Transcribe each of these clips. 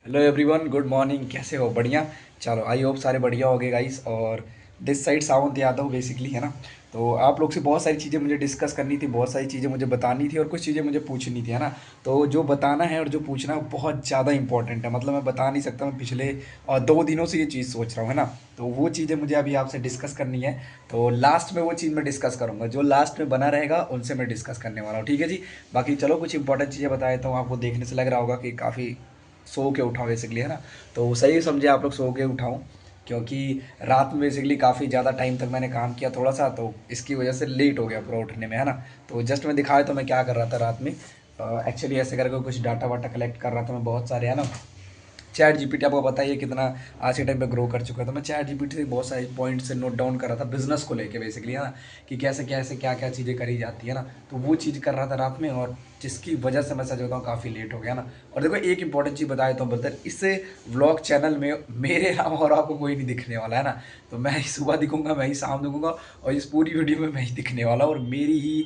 Hello everyone, good morning. कैसे हो? बढ़िया। चलो, आई होप सारे बढ़िया हो गए गाइस। और this side Sawant Yadav basically, है ना। तो आप लोग से बहुत सारी चीज़ें मुझे डिस्कस करनी थी, बहुत सारी चीज़ें मुझे बतानी थी और कुछ चीज़ें मुझे पूछनी थी, है ना। तो जो बताना है और जो पूछना है वो बहुत ज़्यादा इंपॉर्टेंट है। मतलब मैं बता नहीं सकता, मैं पिछले 2 दिनों से ये चीज़ सोच रहा हूँ, है ना। तो वो चीज़ें मुझे अभी आपसे डिस्कस करनी है। तो लास्ट में वो चीज़ मैं डिस्कस करूँगा, जो लास्ट में बना रहेगा उनसे मैं डिस्कस करने वाला हूँ, ठीक है जी। बाकी चलो, कुछ इंपॉर्टेंट चीज़ें बता देता हूँ। आपको देखने से लग रहा होगा कि काफ़ी सो के उठाऊँ बेसिकली, है ना। तो सही समझे आप लोग, सो के उठाऊँ। क्योंकि रात में बेसिकली काफ़ी ज़्यादा टाइम तक मैंने काम किया थोड़ा सा, तो इसकी वजह से लेट हो गया पूरा उठने में, है ना। तो जस्ट मैं दिखाया तो मैं क्या कर रहा था रात में। एक्चुअली ऐसे करके कुछ डाटा वाटा कलेक्ट कर रहा था मैं, बहुत सारे, है ना। चैट जीपीटी आपको पता ही है कितना आज के टाइम पे ग्रो कर चुका है। तो मैं चैट जीपीटी से बहुत सारे पॉइंट से नोट डाउन कर रहा था बिजनेस को लेके बेसिकली, है ना। कि कैसे कैसे क्या क्या चीज़ें करी जाती है ना। तो वो चीज़ कर रहा था रात में, और जिसकी वजह से मैं सच बताऊँ काफ़ी लेट हो गया ना। और देखो, एक इंपॉर्टेंट चीज़ बताया तो बता, इस व्लॉग चैनल में मेरे अलावा और आपको कोई नहीं दिखने वाला, है ना। तो मैं ही सुबह दिखूंगा, मैं ही शाम दिखूंगा, और इस पूरी वीडियो में मैं ही दिखने वाला हूँ। और मेरी ही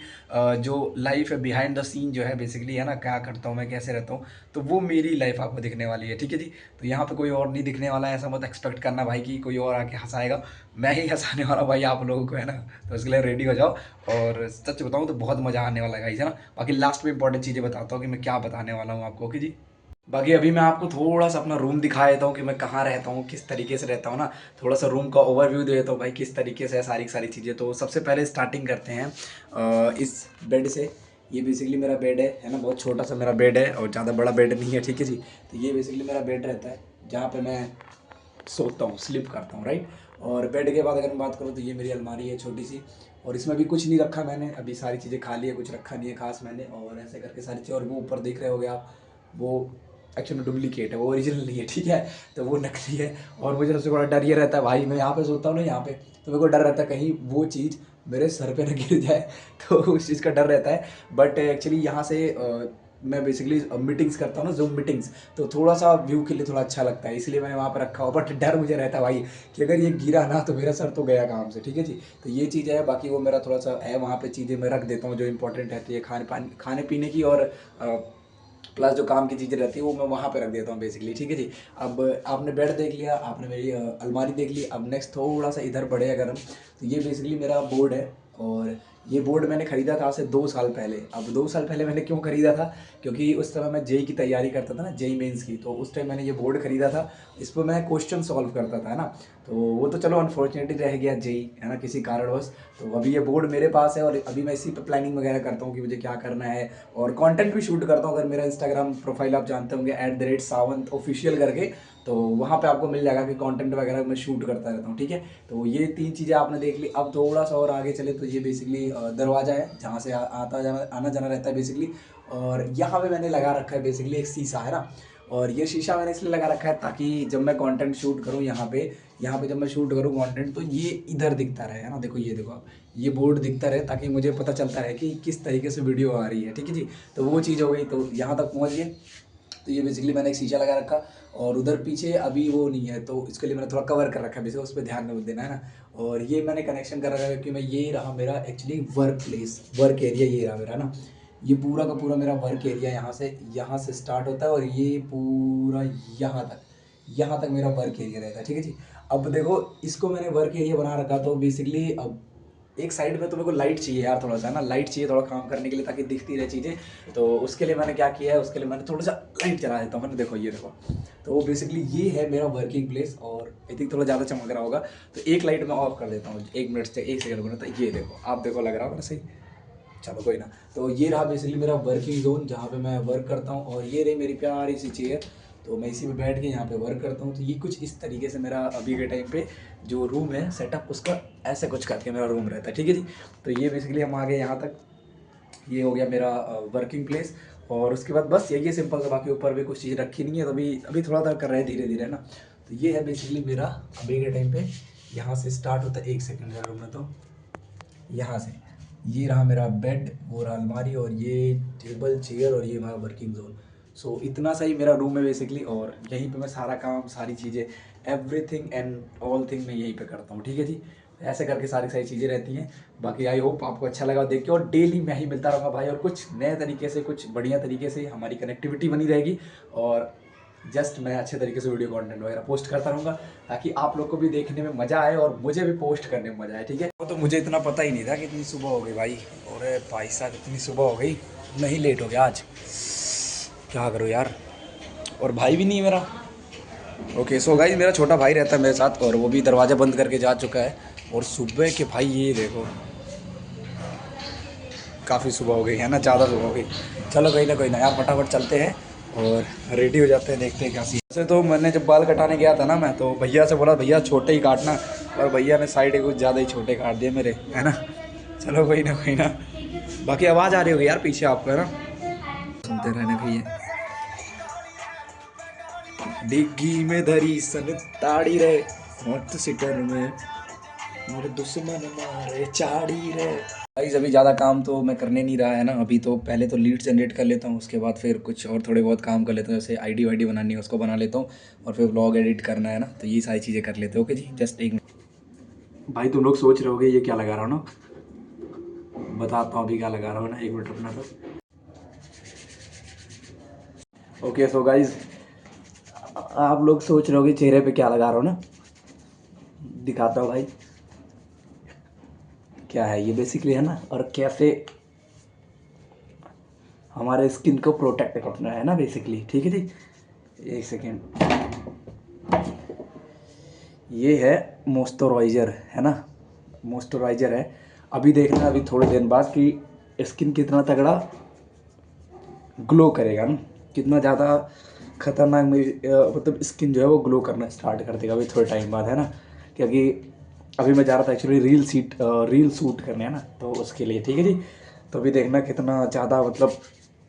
जो लाइफ है बिहाइंड द सीन जो है बेसिकली, है ना, क्या करता हूँ मैं, कैसे रहता हूँ, तो वो मेरी लाइफ आपको दिखने वाली है, ठीक है जी। तो यहाँ पे कोई और नहीं दिखने वाला है, ऐसा मत एक्सपेक्ट करना भाई कि कोई और आके हंसाएगा। मैं ही हंसाने वाला भाई आप लोगों को, है ना। तो इसके लिए रेडी हो जाओ। और सच बताऊँ तो बहुत मज़ा आने वाला है गाइस, है ना। बाकी लास्ट में इंपॉर्टेंट चीज़ें बताता हूँ कि मैं क्या बताने वाला हूँ आपको, ओके जी। बाकी अभी मैं आपको थोड़ा सा अपना रूम दिखा देता हूँ कि मैं कहाँ रहता हूँ, किस तरीके से रहता हूँ ना। थोड़ा सा रूम का ओवरव्यू दे देता हूँ भाई, किस तरीके से है सारी सारी चीज़ें। तो सबसे पहले स्टार्टिंग करते हैं इस बेड से। ये बेसिकली मेरा बेड है ना। बहुत छोटा सा मेरा बेड है और ज़्यादा बड़ा बेड नहीं है, ठीक है जी। तो ये बेसिकली मेरा बेड रहता है, जहाँ पे मैं सोता हूँ, स्लिप करता हूँ, राइट। और बेड के बाद अगर मैं बात करूँ तो ये मेरी अलमारी है छोटी सी। और इसमें भी कुछ नहीं रखा मैंने, अभी सारी चीज़ें खाली है, कुछ रखा नहीं है खास मैंने। और ऐसे करके सारी चीज़ें, और वो ऊपर देख रहे होगे आप, वो एक्चुअली में डुप्लीकेट है, वो ओरिजिनल नहीं है, ठीक है। तो वो नकली है। और मुझे सबसे बड़ा डर ये रहता है भाई, मैं यहाँ पे सोता हूँ ना, यहाँ पे, तो मेरे को डर रहता है कहीं वो चीज़ मेरे सर पे न गिर जाए। तो उस चीज़ का डर रहता है। बट एक्चुअली यहाँ से मैं बेसिकली मीटिंग्स करता हूँ ना, जूम मीटिंग्स। तो थोड़ा सा व्यू के लिए थोड़ा अच्छा लगता है, इसलिए मैंने वहाँ पर रखा हुआ। बट डर मुझे रहता है भाई कि अगर ये गिरा ना तो मेरा सर तो गया काम से, ठीक है जी। तो ये चीज़ है। बाकी वो मेरा थोड़ा सा है, वहाँ पे चीज़ें मैं रख देता हूँ जो इंपॉर्टेंट रहती है, खाने पीने की, और प्लस जो काम की चीज़ें रहती है वो मैं वहाँ पे रख देता हूँ बेसिकली, ठीक है जी। अब आपने बेड देख लिया, आपने मेरी अलमारी देख ली। अब नेक्स्ट थोड़ा सा इधर बढ़े अगर हम, तो ये बेसिकली मेरा बोर्ड है। और ये बोर्ड मैंने खरीदा था आज से 2 साल पहले। अब 2 साल पहले मैंने क्यों खरीदा था, क्योंकि उस समय मैं जेई की तैयारी करता था ना, जेई मेंस की। तो उस टाइम मैंने ये बोर्ड खरीदा था, इस पर मैं क्वेश्चन सॉल्व करता था, है ना। तो वो तो चलो अनफॉर्चुनेटली रह गया जेई, है ना, किसी कारणवश। तो अभी ये बोर्ड मेरे पास है, और अभी मैं इसी पे प्लानिंग वगैरह करता हूँ कि मुझे क्या करना है। और कंटेंट भी शूट करता हूँ। अगर मेरा इंस्टाग्राम प्रोफाइल आप जानते होंगे, @सावंत ऑफिशियल करके, तो वहाँ पे आपको मिल जाएगा कि कंटेंट वगैरह मैं शूट करता रहता हूँ, ठीक है। तो ये 3 चीज़ें आपने देख ली। अब थोड़ा सा और आगे चले तो ये बेसिकली दरवाज़ा है, जहाँ से आता जाना आना जाना रहता है बेसिकली। और यहाँ पे मैंने लगा रखा है बेसिकली एक शीशा, है ना। और ये शीशा मैंने इसलिए लगा रखा है ताकि जब मैं कंटेंट शूट करूँ यहाँ पे जब मैं शूट करूँ कंटेंट, तो ये इधर दिखता रहे, है ना। देखो, ये देखो आप, ये बोर्ड दिखता रहे, ताकि मुझे पता चलता रहे कि किस तरीके से वीडियो आ रही है, ठीक है जी। तो वो चीज़ हो गई, तो यहाँ तक पहुँच गए। तो ये बेसिकली मैंने एक शीशा लगा रखा। और उधर पीछे अभी वो नहीं है, तो इसके लिए मैंने थोड़ा कवर कर रखा है बेसिकली, उस पर ध्यान नहीं देना, है ना। और ये मैंने कनेक्शन कर रखा है क्योंकि मैं, ये रहा मेरा actually work place, work area ये रहा मेरा ना। ये पूरा का पूरा मेरा वर्क एरिया यहाँ से स्टार्ट होता है, और ये पूरा यहाँ तक मेरा वर्क एरिया रहता है, ठीक है जी। अब देखो, इसको मैंने वर्क एरिया बना रखा, तो बेसिकली अब एक साइड में तो मेरे को लाइट चाहिए यार, थोड़ा सा, है ना, लाइट चाहिए थोड़ा काम करने के लिए, ताकि दिखती रहे चीज़ें। तो उसके लिए मैंने क्या किया है, उसके लिए मैंने थोड़ा सा लाइट जला देता हूँ, मैंने, देखो ये देखो। तो वो बेसिकली ये है मेरा वर्किंग प्लेस। और आई थिंक थोड़ा ज़्यादा चमक रहा होगा, तो एक लाइट मैं ऑफ कर देता हूँ 1 मिनट से 1 सेकंड में। तो ये देखो, आप देखो, लग रहा होगा ना सही। चलो कोई ना। तो ये रहा बेसिकली मेरा वर्किंग जोन, जहाँ पे मैं वर्क करता हूँ। और ये रही मेरी प्यारी सी चेयर, तो मैं इसी में बैठ के यहाँ पे वर्क करता हूँ। तो ये कुछ इस तरीके से मेरा अभी के टाइम पे जो रूम है सेटअप, उसका ऐसे कुछ करके मेरा रूम रहता है, ठीक है जी। तो ये बेसिकली हम आ गए यहाँ तक। ये हो गया मेरा वर्किंग प्लेस। और उसके बाद बस यही है, सिंपल सा। बाकी ऊपर भी कुछ चीज़ रखी नहीं है, तो अभी अभी थोड़ा थोड़ा कर रहे हैं धीरे धीरे, ना। तो ये है बेसिकली मेरा अभी के टाइम पे। यहाँ से स्टार्ट होता है, 1 सेकंड रूम में, तो यहाँ से ये रहा मेरा बेड, वो रहा अलमारी, और ये टेबल चेयर, और ये हमारा वर्किंग जोन। सो इतना सही मेरा रूम है बेसिकली। और यहीं पे मैं सारा काम, सारी चीज़ें, एवरीथिंग एंड ऑल थिंग मैं यहीं पे करता हूँ, ठीक है जी। ऐसे करके सारी सारी चीज़ें रहती हैं। बाकी आई होप आपको अच्छा लगा देख के, और डेली मैं ही मिलता रहूँगा भाई, और कुछ नए तरीके से, कुछ बढ़िया तरीके से हमारी कनेक्टिविटी बनी रहेगी। और जस्ट मैं अच्छे तरीके से वीडियो कंटेंट वगैरह पोस्ट करता रहूँगा ताकि आप लोग को भी देखने में मज़ा आए और मुझे भी पोस्ट करने में मज़ा आए, ठीक है। तो मुझे इतना पता ही नहीं था कि इतनी सुबह हो गई भाई। अरे भाई साहब इतनी सुबह हो गई, नहीं लेट हो गया आज, क्या करूँ यार। और भाई भी नहीं है मेरा। ओके सो गाइस मेरा छोटा भाई रहता है मेरे साथ और वो भी दरवाज़ा बंद करके जा चुका है। और सुबह के भाई ये देखो काफ़ी सुबह हो गई है ना, ज़्यादा सुबह हो गई। चलो कोई ना यार, फटाफट चलते हैं और रेडी हो जाते हैं, देखते हैं क्या सीन। वैसे तो मैंने जब बाल कटाने गया था ना मैं, तो भैया से बोला भैया छोटे ही काटना, और भैया ने साइड कुछ ज़्यादा ही छोटे काट दिए मेरे, है ना। चलो कोई ना। बाकी आवाज़ आ रही होगी यार पीछे आपको, है ना, सुनते रहने भैया। डिग्गी में धरी सन ताड़ी रे, मत सिटर में मेरे दुश्मन मारे चाड़ी रे। गाइस अभी ज़्यादा काम तो मैं करने नहीं रहा है ना, अभी तो पहले तो लीड जनरेट कर लेता हूँ, उसके बाद फिर कुछ और थोड़े बहुत काम कर लेता हूँ, जैसे आईडी वाईडी बनानी है उसको बना लेता हूँ, और फिर व्लॉग एडिट करना है ना, तो ये सारी चीज़ें कर लेते हैं। ओके जी, जस्ट एक मिनट। भाई तुम लोग सोच रहे होगे ये क्या लगा रहा हूँ ना, बताता हूँ अभी क्या लगा रहा हूँ ना, एक मिनट रुकना तो। ओके सो गाइज आप लोग सोच रहे होगे चेहरे पे क्या लगा रहा हूँ ना, दिखाता हूँ भाई क्या है ये बेसिकली, है ना, और कैसे हमारे स्किन को प्रोटेक्ट करना है ना बेसिकली, ठीक है जी। एक सेकेंड, ये है मॉइस्चराइज़र, है ना, मॉइस्चराइज़र है। अभी देखना अभी थोड़े दिन बाद कि स्किन कितना तगड़ा ग्लो करेगा ना, कितना ज़्यादा खतरनाक मेरी मतलब स्किन जो है वो ग्लो करना स्टार्ट कर देगा अभी थोड़े टाइम बाद, है ना। क्योंकि अभी मैं जा रहा था एक्चुअली रील शूट करने, है ना, तो उसके लिए, ठीक है जी। तो अभी देखना कितना ज़्यादा मतलब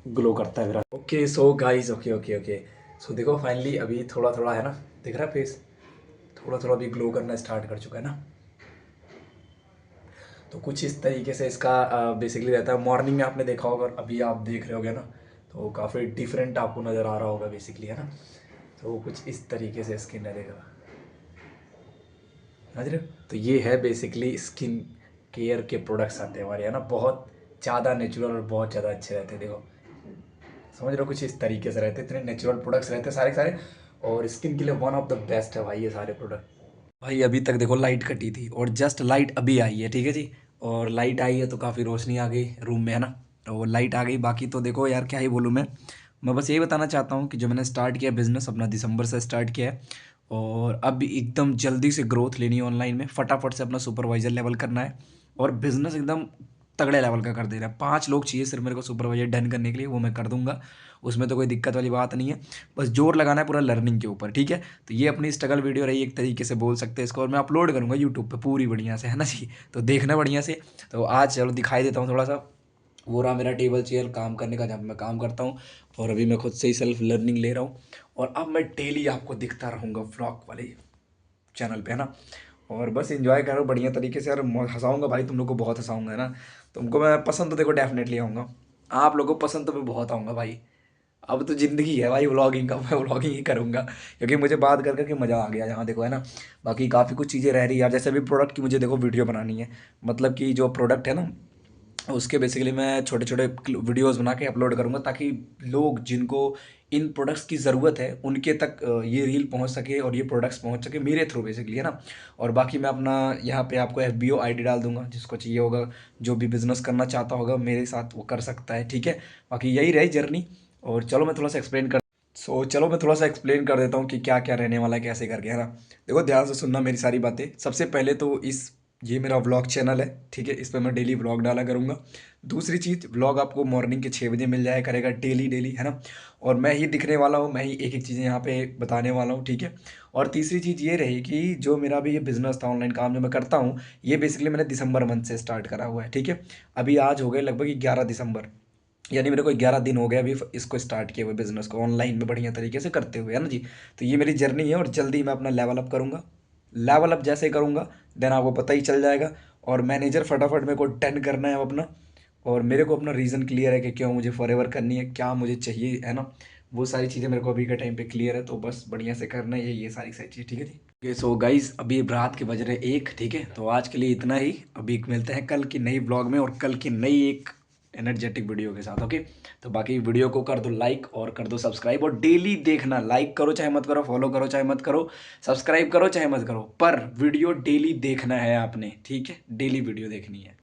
ग्लो करता है मेरा। Okay so guys, okay so देखो फाइनली अभी थोड़ा थोड़ा, है ना, दिख रहा है फेस, थोड़ा थोड़ा अभी ग्लो करना स्टार्ट कर चुका है ना। तो कुछ इस तरीके से इसका बेसिकली रहता है। मॉर्निंग में आपने देखा होगा, अभी आप देख रहे होगे ना, तो काफ़ी डिफरेंट आपको नज़र आ रहा होगा बेसिकली, है ना। तो कुछ इस तरीके से स्किन रहेगा, समझ रहे हो। तो ये है बेसिकली स्किन केयर के प्रोडक्ट्स आते हैं हमारे, है ना, बहुत ज़्यादा नेचुरल और बहुत ज़्यादा अच्छे रहते हैं। देखो समझ रहे हो, कुछ इस तरीके से रहते हैं, इतने नेचुरल प्रोडक्ट्स रहते हैं सारे सारे, और स्किन के लिए वन ऑफ द बेस्ट है भाई ये सारे प्रोडक्ट। भाई अभी तक देखो लाइट कटी थी और जस्ट लाइट अभी आई है, ठीक है जी। और लाइट आई है तो काफ़ी रोशनी आ गई रूम में, है ना, तो लाइट आ गई। बाकी तो देखो यार क्या ही बोलूँ मैं बस यही बताना चाहता हूँ कि जो मैंने स्टार्ट किया बिज़नेस अपना दिसंबर से स्टार्ट किया है, और अब एकदम जल्दी से ग्रोथ लेनी है ऑनलाइन में, फटाफट से अपना सुपरवाइजर लेवल करना है, और बिज़नेस एकदम तगड़े लेवल का कर देना है। 5 लोग चाहिए सिर्फ मेरे को सुपरवाइजर डन करने के लिए, वो मैं कर दूंगा, उसमें तो कोई दिक्कत वाली बात नहीं है। बस जोर लगाना है पूरा लर्निंग के ऊपर, ठीक है। तो ये अपनी स्ट्रगल वीडियो रही एक तरीके से बोल सकते हैं इसको, और मैं अपलोड करूँगा यूट्यूब पे पूरी बढ़िया से, है ना जी। तो देखना बढ़िया से। तो आज चलो दिखाई देता हूँ थोड़ा सा, वो रहा मेरा टेबल चेयर काम करने का जहाँ मैं काम करता हूँ, और अभी मैं खुद से ही सेल्फ लर्निंग ले रहा हूँ, और अब मैं डेली आपको दिखता रहूँगा व्लॉग वाले चैनल पे, है ना। और बस एंजॉय करो बढ़िया तरीके से, और हंसाऊंगा भाई, तुम लोग को बहुत हंसाऊंगा, है ना। तुमको मैं पसंद तो देखो डेफिनेटली आऊँगा, आप लोगों को पसंद तो मैं बहुत आऊँगा भाई। अब तो ज़िंदगी है भाई व्लॉगिंग का, मैं व्लॉगिंग ही करूँगा, क्योंकि मुझे बात कर करके मज़ा आ गया यहाँ देखो, है ना। बाकी काफ़ी कुछ चीज़ें रह रही है यार, जैसे अभी प्रोडक्ट की मुझे देखो वीडियो बनानी है, मतलब कि जो प्रोडक्ट है ना उसके बेसिकली मैं छोटे छोटे वीडियोस बना के अपलोड करूँगा, ताकि लोग जिनको इन प्रोडक्ट्स की ज़रूरत है उनके तक ये रील पहुंच सके और ये प्रोडक्ट्स पहुंच सके मेरे थ्रू बेसिकली, है ना। और बाकी मैं अपना यहाँ पे आपको FBO आईडी डाल दूंगा, जिसको चाहिए होगा, जो भी बिज़नेस करना चाहता होगा मेरे साथ वो कर सकता है, ठीक है। बाकी यही रही जर्नी। और चलो मैं थोड़ा सा एक्सप्लेन कर चलो मैं थोड़ा सा एक्सप्लेन कर देता हूँ कि क्या क्या रहने वाला है, कैसे करके, है ना। देखो ध्यान से सुनना मेरी सारी बातें। सबसे पहले तो ये मेरा व्लॉग चैनल है, ठीक है, इस पर मैं डेली व्लॉग डाला करूँगा। दूसरी चीज़, व्लॉग आपको मॉर्निंग के 6 बजे मिल जाया करेगा डेली डेली, है ना। और मैं ही दिखने वाला हूँ, मैं ही एक एक चीज़ें यहाँ पे बताने वाला हूँ, ठीक है। और तीसरी चीज़ ये रही कि जो मेरा भी ये बिज़नेस था, ऑनलाइन काम जो मैं करता हूँ, ये बेसिकली मैंने दिसंबर मंथ से स्टार्ट करा हुआ है, ठीक है। अभी आज हो गए लगभग 11 दिसंबर, यानी मेरे को 11 दिन हो गए अभी इसको स्टार्ट किए हुए बिज़नेस को ऑनलाइन में बढ़िया तरीके से करते हुए, है ना जी। तो ये मेरी जर्नी है, और जल्दी मैं अपना लेवल अप करूँगा। लेवल अप जैसे ही करूँगा देन आपको पता ही चल जाएगा। और मैनेजर फटाफट मेरे को 10 करना है अपना, और मेरे को अपना रीज़न क्लियर है कि क्यों मुझे फॉरएवर करनी है, क्या मुझे चाहिए, है ना। वो सारी चीज़ें मेरे को अभी के टाइम पे क्लियर है, तो बस बढ़िया से करना है ये सारी सारी चीज़, ठीक है जी। ओके सो गाइस अभी रात के बज रहे 1, ठीक है। तो आज के लिए इतना ही, अभी मिलते हैं कल की नई ब्लॉग में और कल की नई एक एनर्जेटिक वीडियो के साथ। ओके, तो बाकी वीडियो को कर दो लाइक और कर दो सब्सक्राइब, और डेली देखना, लाइक करो चाहे मत करो, फॉलो करो चाहे मत करो, सब्सक्राइब करो चाहे मत करो, पर वीडियो डेली देखना है आपने, ठीक है, डेली वीडियो देखनी है।